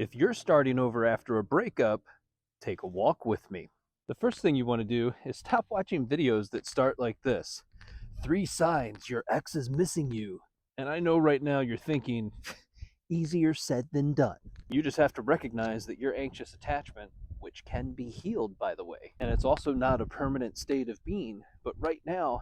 If you're starting over after a breakup, take a walk with me. The first thing you want to do is stop watching videos that start like this: 3 signs your ex is missing you. And I know right now you're thinking, easier said than done. You just have to recognize that your anxious attachment, which can be healed, by the way, and it's also not a permanent state of being, but right now,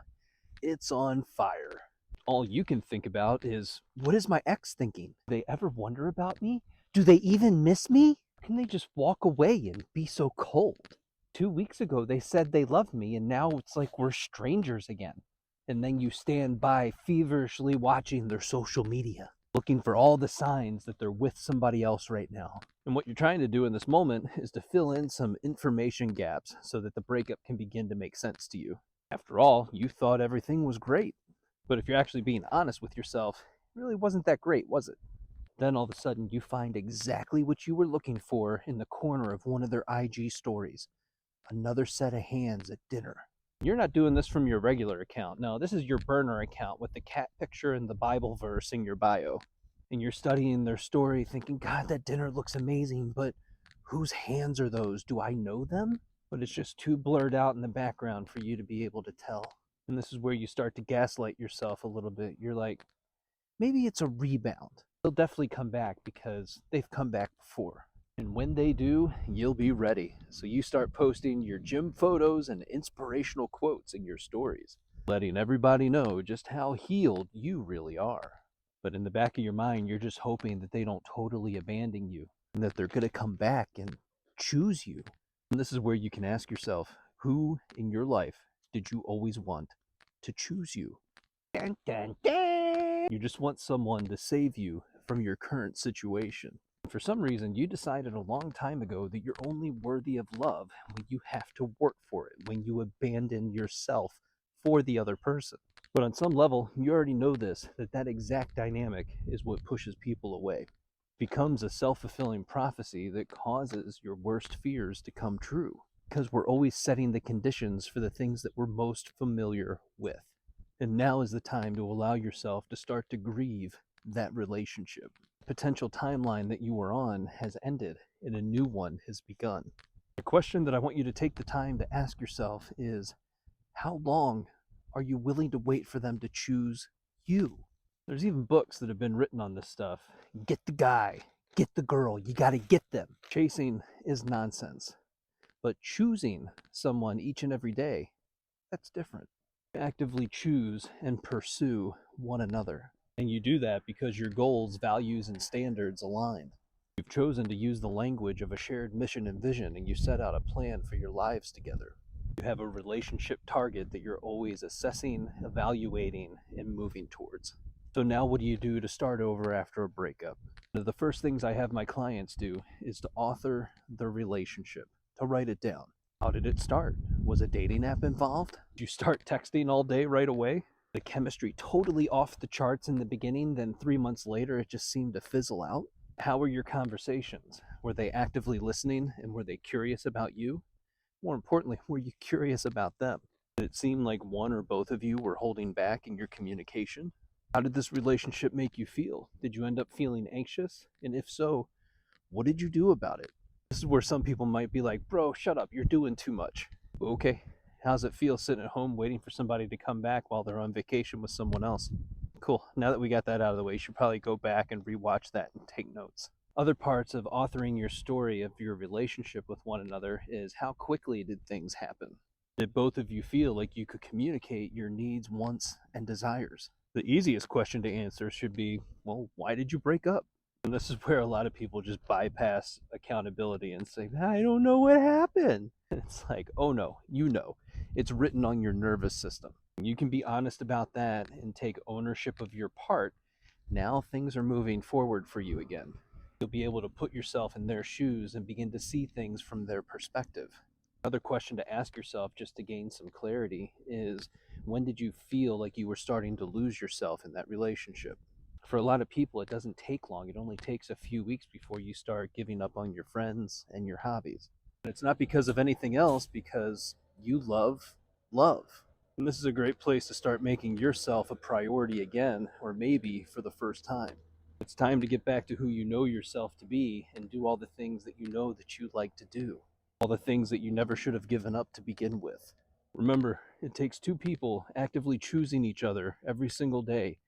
it's on fire. All you can think about is, what is my ex thinking? Do they ever wonder about me? Do they even miss me? Can they just walk away and be so cold? 2 weeks ago, they said they loved me, and now it's like we're strangers again. And then you stand by feverishly watching their social media, looking for all the signs that they're with somebody else right now. And what you're trying to do in this moment is to fill in some information gaps so that the breakup can begin to make sense to you. After all, you thought everything was great. But if you're actually being honest with yourself, it really wasn't that great, was it? Then all of a sudden you find exactly what you were looking for in the corner of one of their IG stories. Another set of hands at dinner. You're not doing this from your regular account. No, this is your burner account with the cat picture and the Bible verse in your bio. And you're studying their story thinking, God, that dinner looks amazing, but whose hands are those? Do I know them? But it's just too blurred out in the background for you to be able to tell. And this is where you start to gaslight yourself a little bit. You're like, maybe it's a rebound. They'll definitely come back because they've come back before. And when they do, you'll be ready. So you start posting your gym photos and inspirational quotes in your stories, letting everybody know just how healed you really are. But in the back of your mind, you're just hoping that they don't totally abandon you and that they're going to come back and choose you. And this is where you can ask yourself, who in your life did you always want to choose you? Dun, dun, dun. You just want someone to save you from your current situation. For some reason, you decided a long time ago that you're only worthy of love when you have to work for it, when you abandon yourself for the other person. But on some level, you already know this, that exact dynamic is what pushes people away. It becomes a self-fulfilling prophecy that causes your worst fears to come true, because we're always setting the conditions for the things that we're most familiar with. And now is the time to allow yourself to start to grieve that relationship. The potential timeline that you were on has ended and a new one has begun. The question that I want you to take the time to ask yourself is, how long are you willing to wait for them to choose you? There's even books that have been written on this stuff. Get the guy, get the girl, you gotta get them. Chasing is nonsense. But choosing someone each and every day, that's different. Actively choose and pursue one another. And you do that because your goals, values, and standards align. You've chosen to use the language of a shared mission and vision, and you set out a plan for your lives together. You have a relationship target that you're always assessing, evaluating, and moving towards. So now what do you do to start over after a breakup? One of the first things I have my clients do is to author their relationship, to write it down. How did it start? Was a dating app involved? Did you start texting all day right away? The chemistry totally off the charts in the beginning, then 3 months later it just seemed to fizzle out? How were your conversations? Were they actively listening, and were they curious about you? More importantly, were you curious about them? Did it seem like one or both of you were holding back in your communication? How did this relationship make you feel? Did you end up feeling anxious? And if so, what did you do about it? This is where some people might be like, bro, shut up, you're doing too much. Okay, how's it feel sitting at home waiting for somebody to come back while they're on vacation with someone else? Cool, now that we got that out of the way, you should probably go back and rewatch that and take notes. Other parts of authoring your story of your relationship with one another is, how quickly did things happen? Did both of you feel like you could communicate your needs, wants, and desires? The easiest question to answer should be, well, why did you break up? And this is where a lot of people just bypass accountability and say, I don't know what happened. And it's like, oh no, you know. It's written on your nervous system. You can be honest about that and take ownership of your part. Now things are moving forward for you again. You'll be able to put yourself in their shoes and begin to see things from their perspective. Another question to ask yourself, just to gain some clarity, is, when did you feel like you were starting to lose yourself in that relationship? For a lot of people, it doesn't take long. It only takes a few weeks before you start giving up on your friends and your hobbies. And it's not because of anything else, because you love love. And this is a great place to start making yourself a priority again, or maybe for the first time. It's time to get back to who you know yourself to be and do all the things that you know that you like to do. All the things that you never should have given up to begin with. Remember, it takes two people actively choosing each other every single day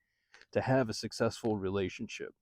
to have a successful relationship.